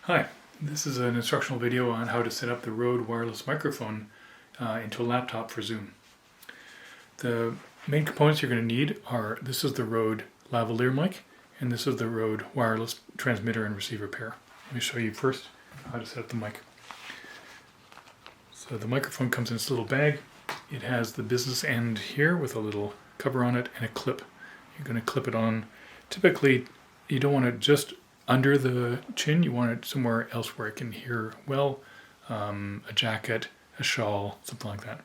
Hi, this is an instructional video on how to set up the Rode wireless microphone into a laptop for Zoom. The main components you're going to need are, this is the Rode lavalier mic, and this is the Rode wireless transmitter and receiver pair. Let me show you first how to set up the mic. So the microphone comes in this little bag. It has the business end here with a little cover on it and a clip. You're going to clip it on. Typically, you don't want it just under the chin, you want it somewhere else where it can hear well, a jacket, a shawl, something like that.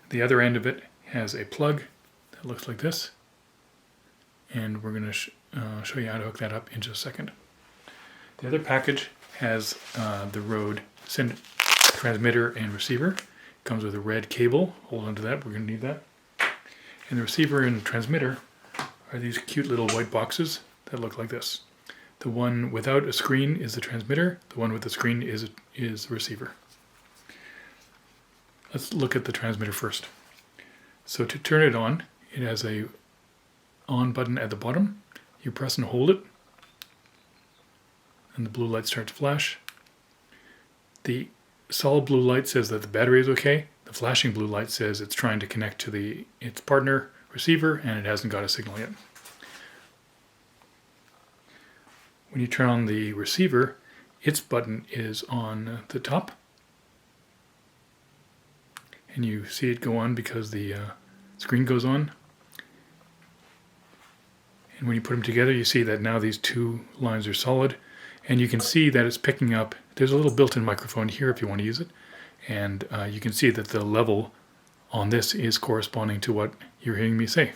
The other end of it has a plug that looks like this, and we're going to show you how to hook that up in just a second. The other package has the Rode transmitter and receiver. It comes with a red cable. Hold on to that, we're going to need that. And the receiver and transmitter are these cute little white boxes that look like this. The one without a screen is the transmitter. The one with the screen is the receiver. Let's look at the transmitter first. So to turn it on, it has a on button at the bottom. You press and hold it, and the blue light starts to flash. The solid blue light says that the battery is okay. The flashing blue light says it's trying to connect to its partner receiver, and it hasn't got a signal yet. When you turn on the receiver, its button is on the top. And you see it go on because the screen goes on. And when you put them together, you see that now these two lines are solid. And you can see that it's picking up. There's a little built-in microphone here if you want to use it. And you can see that the level on this is corresponding to what you're hearing me say.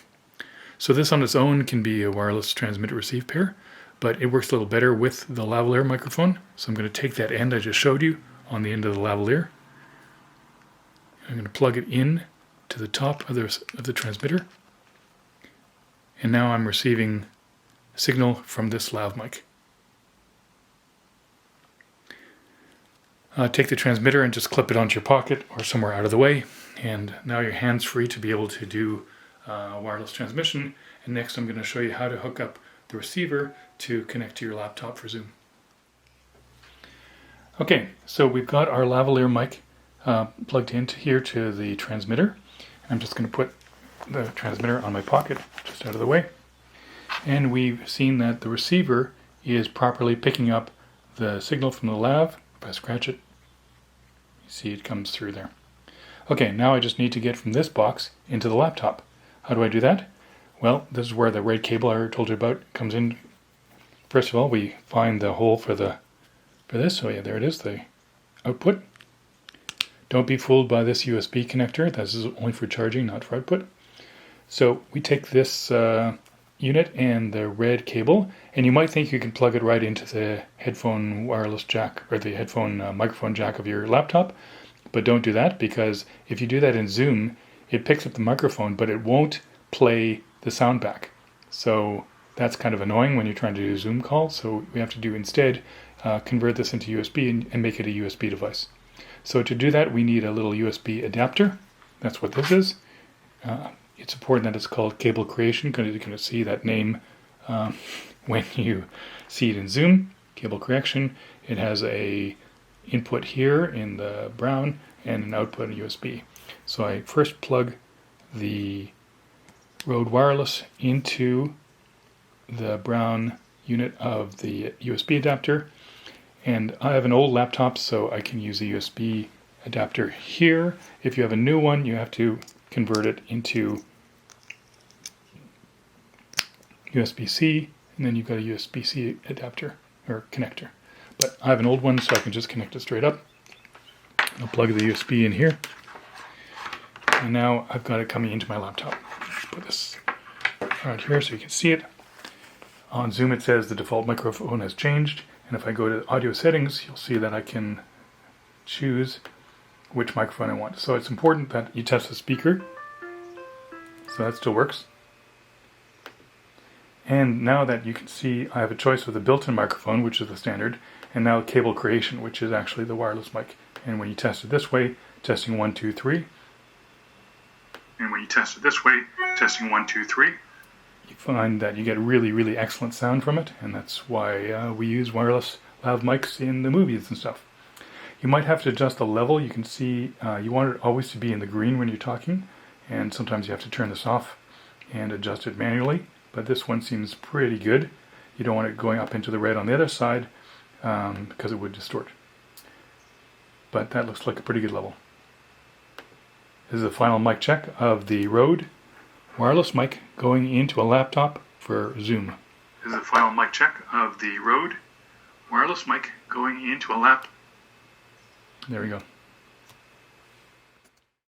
So this on its own can be a wireless transmit-receive pair, but it works a little better with the lavalier microphone. So I'm going to take that end I just showed you on the end of the lavalier. I'm going to plug it in to the top of the transmitter. And now I'm receiving a signal from this lav mic. Take the transmitter and just clip it onto your pocket or somewhere out of the way. And now your hand's free to be able to do wireless transmission. And next I'm going to show you how to hook up the receiver to connect to your laptop for Zoom. Okay, so we've got our lavalier mic plugged into here to the transmitter. I'm just going to put the transmitter on my pocket, just out of the way. And we've seen that the receiver is properly picking up the signal from the lav. If I scratch it, you see it comes through there. Okay, now I just need to get from this box into the laptop. How do I do that? Well, this is where the red cable I told you about comes in. First of all, we find the hole for this. So yeah, there it is, the output. Don't be fooled by this USB connector. This is only for charging, not for output. So we take this unit and the red cable, and you might think you can plug it right into the headphone wireless jack or the headphone microphone jack of your laptop, but don't do that, because if you do that in Zoom, it picks up the microphone, but it won't play the sound back. So that's kind of annoying when you're trying to do a Zoom call. So we have to do instead convert this into USB and make it a USB device. So to do that, we need a little USB adapter. That's what this is. It's important that it's called Cable Creation, because you're going to see that name when you see it in Zoom. Cable Creation. It has a input here in the brown and an output USB. So I first plug the Rode Wireless into the brown unit of the USB adapter, and I have an old laptop, so I can use a USB adapter here. If you have a new one, you have to convert it into USB-C, and then you've got a USB-C adapter or connector. But I have an old one, so I can just connect it straight up. I'll plug the USB in here, and now I've got it coming into my laptop. Put this right here so you can see it. On Zoom it says the default microphone has changed, and if I go to audio settings, you'll see that I can choose which microphone I want. So it's important that you test the speaker. So that still works. And now that you can see, I have a choice of the built-in microphone, which is the standard, and now Cable Creation, which is actually the wireless mic. And when you test it this way, testing 1, 2, 3. And when you test it this way, testing 1, 2, 3. You find that you get really, really excellent sound from it, and that's why we use wireless lav mics in the movies and stuff. You might have to adjust the level. You can see you want it always to be in the green when you're talking, and sometimes you have to turn this off and adjust it manually, but this one seems pretty good. You don't want it going up into the red on the other side because it would distort. But that looks like a pretty good level. This is a final mic check of the Rode wireless mic going into a laptop for Zoom. This is a final mic check of the Rode wireless mic going into a laptop. There we go.